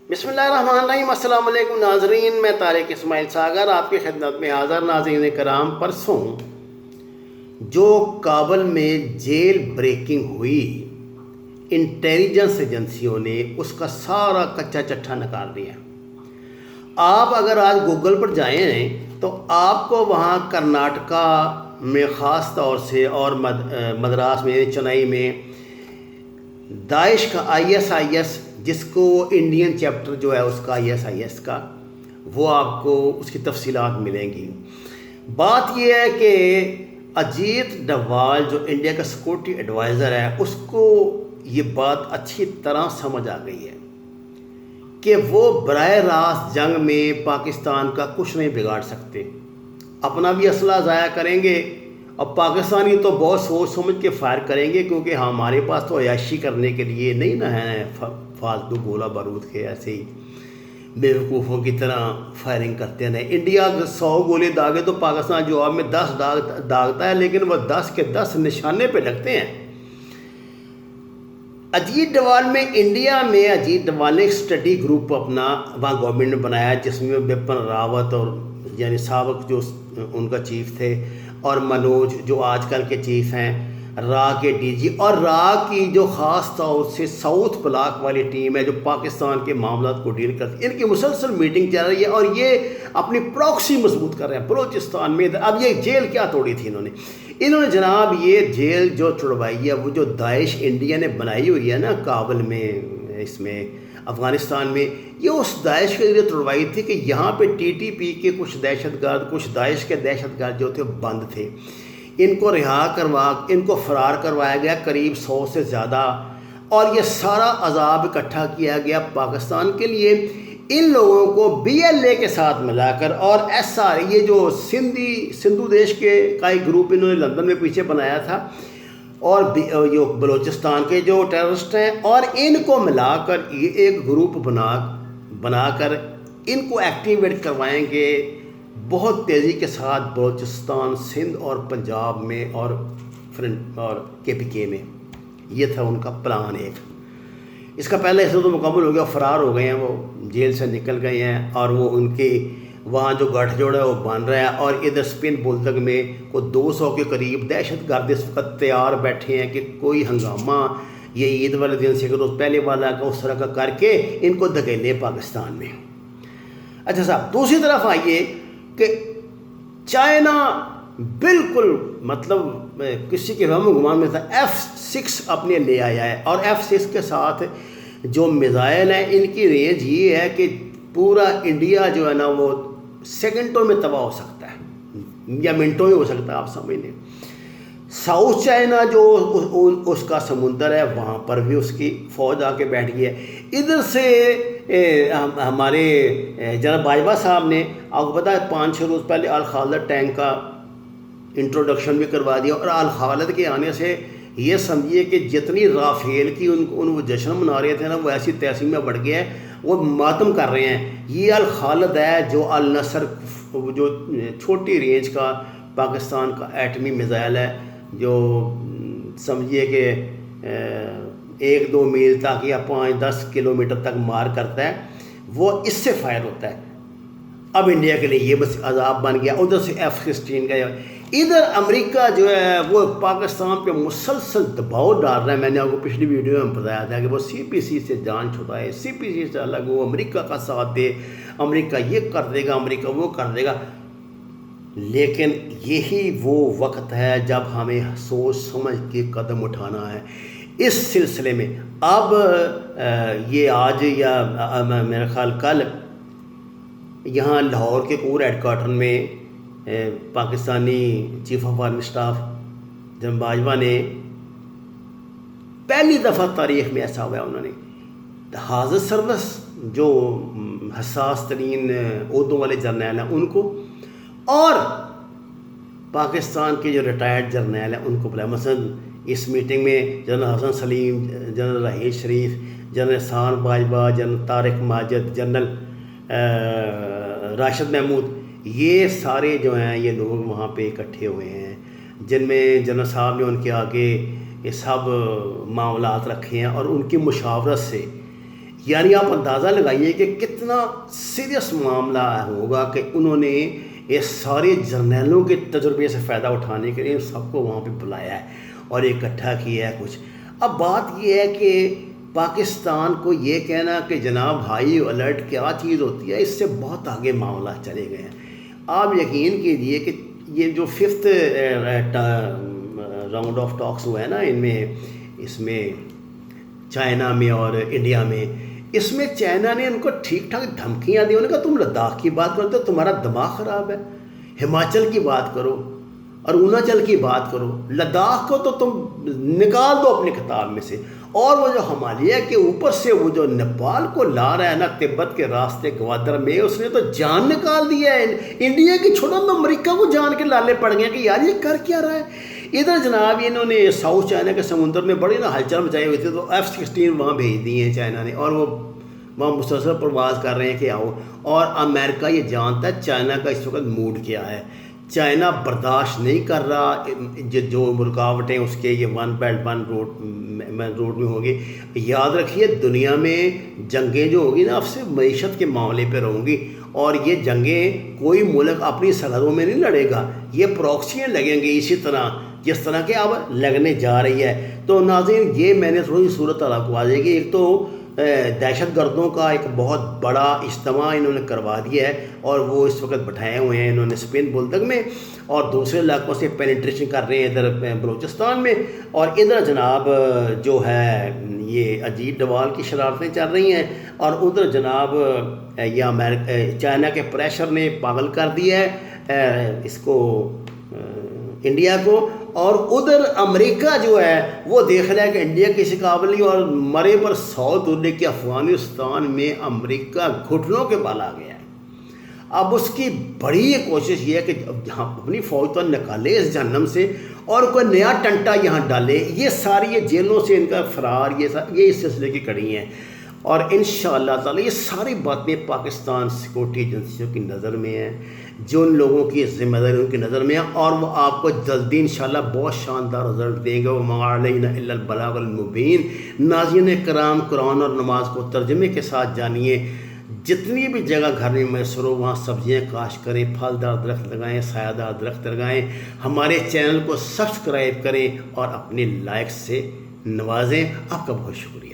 بسم اللہ الرحمن الرحیم۔ السلام علیکم ناظرین، میں طارق اسماعیل ساگر آپ کی خدمت میں حاضر۔ ناظرین کرام، پرسوں جو کابل میں جیل بریکنگ ہوئی، انٹیلیجنس ایجنسیوں نے اس کا سارا کچا چٹھا نکال دیا۔ آپ اگر آج گوگل پر جائیں تو آپ کو وہاں کرناٹکا میں خاص طور سے اور مدراس میں چنئی میں داعش کا ISIS، جس کو انڈین چیپٹر جو ہے اس کا ISIS کا، وہ آپ کو اس کی تفصیلات ملیں گی۔ بات یہ ہے کہ اجیت ڈوال جو انڈیا کا سیکورٹی ایڈوائزر ہے، اس کو یہ بات اچھی طرح سمجھ آ گئی ہے کہ وہ براہ راست جنگ میں پاکستان کا کچھ نہیں بگاڑ سکتے، اپنا بھی اسلحہ ضائع کریں گے اور پاکستانی تو بہت سوچ سمجھ کے فائر کریں گے، کیونکہ ہمارے پاس تو عیاشی کرنے کے لیے نہیں نہ ہے فالتو گولہ بارود کے ایسے ہی بیوقوفوں کی طرح فائرنگ کرتے ہیں۔ انڈیا 100 گولے داغے تو پاکستان جواب میں 10 داغتا ہے، لیکن وہ 10 کے 10 نشانے پہ لگتے ہیں۔ اجیت ڈوال میں انڈیا میں اجیت ڈوال نے ایک اسٹڈی گروپ اپنا وہاں گورنمنٹ نے بنایا، جس میں بپن راوت اور یعنی سابق جو ان کا چیف تھے، اور منوج جو آج کل کے چیف ہیں، را کے DG، اور را کی جو خاص طور سے ساؤتھ بلاک والی ٹیم ہے جو پاکستان کے معاملات کو ڈیل کرتی ہے۔ ان کی مسلسل میٹنگ چل رہی ہے اور یہ اپنی پراکسی مضبوط کر رہے ہیں بلوچستان میں۔ اب یہ جیل کیا توڑی تھی انہوں نے جناب، یہ جیل جو چھڑوائی ہے وہ جو داعش انڈیا نے بنائی ہوئی ہے نا کابل میں، اس میں افغانستان میں، یہ اس داعش کے لیے توڑوائی تھی کہ یہاں پہ TTP کے کچھ دہشت گرد، کچھ داعش کے دہشت گرد جو تھے بند تھے، ان کو ان کو فرار کروایا گیا، قریب 100 سے زیادہ، اور یہ سارا عذاب اکٹھا کیا گیا پاکستان کے لیے۔ ان لوگوں کو BLA کے ساتھ ملا کر، اور SR یہ جو سندھو دیش کا ایک گروپ انہوں نے لندن میں پیچھے بنایا تھا، اور یہ بلوچستان کے جو ٹیررسٹ ہیں، اور ان کو ملا کر یہ ایک گروپ بنا کر ان کو ایکٹیویٹ کروائیں گے بہت تیزی کے ساتھ بلوچستان، سندھ اور پنجاب میں اور KPK میں۔ یہ تھا ان کا پلان ایک۔ اس کا پہلا حصہ تو مکمل ہو گیا، فرار ہو گئے ہیں، وہ جیل سے نکل گئے ہیں، اور وہ ان کے وہاں جو گٹھ جوڑ ہے وہ بن رہا ہے، اور ادھر اسپن بولدک میں کوئی 200 کے قریب دہشت گرد اس وقت تیار بیٹھے ہیں کہ کوئی ہنگامہ یہ عید والے دن سے روز پہلے والا کا اس طرح کا کر کے ان کو دھکیلے پاکستان میں۔ اچھا صاحب، دوسری طرف آئیے کہ چائنا بالکل مطلب کسی کے وہم و گمان میں تھا، F-6 اپنے لے آیا ہے، اور F-6 کے ساتھ جو میزائل ہیں ان کی رینج یہ ہے کہ پورا انڈیا جو ہے نا وہ سیکنڈوں میں تباہ ہو سکتا ہے یا منٹوں میں ہو سکتا ہے، آپ سمجھ لیں۔ ساؤتھ چائنا جو اس کا سمندر ہے، وہاں پر بھی اس کی فوج آ کے بیٹھ گئی ہے۔ ادھر سے ہمارے جناب باجوہ صاحب نے آپ کو پتہ ہے 5-6 روز پہلے الخالد ٹینک کا انٹروڈکشن بھی کروا دیا، اور الخالد کے آنے سے یہ سمجھیے کہ جتنی رافیل کی ان وہ جشن منا رہے تھے نا، وہ ایسی تیسی میں بڑھ گیا ہے، وہ ماتم کر رہے ہیں۔ یہ الخالد ہے جو النصر جو چھوٹی رینج کا پاکستان کا ایٹمی میزائل ہے، جو سمجھیے کہ 1-2 میل تک یا 5-10 کلومیٹر تک مار کرتا ہے، وہ اس سے فائر ہوتا ہے۔ اب انڈیا کے لیے یہ بس عذاب بن گیا۔ ادھر سے F-16 کا، ادھر امریکہ جو ہے وہ پاکستان پہ مسلسل دباؤ ڈال رہا ہے۔ میں نے آپ کو پچھلی ویڈیو میں بتایا تھا کہ وہ CPC سے جان چھڑائے، CPC سے الگ وہ امریکہ کا ساتھ دے، امریکہ یہ کر دے گا، امریکہ وہ کر دے گا۔ لیکن یہی وہ وقت ہے جب ہمیں سوچ سمجھ کے قدم اٹھانا ہے اس سلسلے میں۔ اب یہ آج یا میرا خیال کل یہاں لاہور کے کور ہیڈ کوارٹر میں Pakistani chief of army staff جناب باجوہ نے پہلی دفعہ تاریخ میں ایسا ہوا ہے، انہوں نے حافظ سروس جو حساس ترین عہدوں والے جرنیل ہیں ان کو، اور پاکستان کے جو ریٹائرڈ جرنیل ہیں ان کو بلایا۔ مثلا اس میٹنگ میں جنرل حسن سلیم، جنرل راحیل شریف، جنرل احسان باجوہ، جنرل طارق ماجد، جنرل راشد محمود، یہ سارے جو ہیں یہ لوگ وہاں پہ اکٹھے ہوئے ہیں، جن میں جنرل صاحب نے ان کے آگے یہ سب معاملات رکھے ہیں، اور ان کی مشاورت سے یعنی آپ اندازہ لگائیے کہ کتنا سیریس معاملہ ہوگا کہ انہوں نے یہ سارے جرنیلوں کے تجربے سے فائدہ اٹھانے کے لیے سب کو وہاں پہ بلایا ہے اور اکٹھا کیا ہے کچھ. اب بات یہ ہے کہ پاکستان کو یہ کہنا کہ جناب ہائی الرٹ کیا چیز ہوتی ہے، اس سے بہت آگے معاملہ چلے گئے ہیں. آپ یقین کیجئے کہ یہ جو 5th راؤنڈ آف ٹاکس ہوا ہے نا اس میں چائنا میں اور انڈیا میں، اس میں چائنا نے ان کو ٹھیک ٹھاک دھمکیاں دی. انہوں نے کہا تم لداخ کی بات کرتے ہو، تمہارا دماغ خراب ہے، ہماچل کی بات کرو، اروناچل کی بات کرو، لداخ کو تو تم نکال دو اپنے خطاب میں سے. اور وہ جو ہمالیہ کے اوپر سے وہ جو نیپال کو لا رہا ہے نا تبت کے راستے گوادر میں، اس نے تو جان نکال دیا ہے. انڈیا کی چھوڑو تو امریکہ کو جان کے لالے پڑ گئے کہ یار یہ کر کیا رہا ہے. ادھر جناب انہوں نے ساؤتھ چائنا کے سمندر میں بڑی نا ہلچل مچائی ہوئی تھی، تو F-16 وہاں بھیج دی ہیں چائنا نے، اور وہ وہاں مسلسل پرواز کر رہے ہیں کہ آؤ. اور امریکہ یہ جانتا ہے چائنا کا اس وقت موڈ کیا ہے. چائنا برداشت نہیں کر رہا جو رکاوٹیں اس کے یہ 1 بیلٹ 1 روڈ میں ہوگی. یاد رکھیے دنیا میں جنگیں جو ہوگی نا اب سے معیشت کے معاملے پہ رہوں گی، اور یہ جنگیں کوئی ملک اپنی سرحدوں میں نہیں لڑے گا، یہ پراکسیاں لگیں گی اسی طرح جس طرح کہ اب لگنے جا رہی ہے. تو ناظرین یہ میں نے تھوڑی صورت آپ کو آ جائے گی. ایک تو دہشت گردوں کا ایک بہت بڑا اجتماع انہوں نے کروا دیا ہے، اور وہ اس وقت بٹھائے ہوئے ہیں انہوں نے اسپین بلدک میں، اور دوسرے علاقوں سے پینیٹریشن کر رہے ہیں ادھر بلوچستان میں. اور ادھر جناب جو ہے یہ اجیت ڈوال کی شرارتیں چل رہی ہیں، اور ادھر جناب یہ چائنا کے پریشر نے پاگل کر دیا ہے اس کو انڈیا کو. اور ادھر امریکہ جو ہے وہ دیکھ رہا ہے کہ انڈیا کسی قابل نہیں، اور مرے پر 100 دنے کہ افغانستان میں امریکہ گھٹنوں کے بال آ گیا ہے. اب اس کی بڑی کوشش یہ ہے کہ اپنی فوج تو نکالے اس جہنم سے اور کوئی نیا ٹنٹا یہاں ڈالے. یہ ساری یہ جیلوں سے ان کا فرار یہ اس سلسلے کی کڑی ہیں، اور انشاءاللہ تعالی یہ ساری باتیں پاکستان سیکورٹی ایجنسیوں کی نظر میں ہیں، جو ان لوگوں کی ذمہ داری ان کی نظر میں ہے، اور وہ آپ کو جلدی انشاءاللہ بہت شاندار رزلٹ دیں گے. وَمَا عَلَيْنَا إِلَّا الْبَلَاغُ الْمُبِينُ. ناظرین کرام قرآن اور نماز کو ترجمے کے ساتھ جانیے. جتنی بھی جگہ گھر میں میسر ہو وہاں سبزیاں کاشت کریں، پھلدار درخت لگائیں، سایہ دار درخت لگائیں. ہمارے چینل کو سبسکرائب کریں اور اپنے لائک سے نوازیں. آپ کا بہت شکریہ.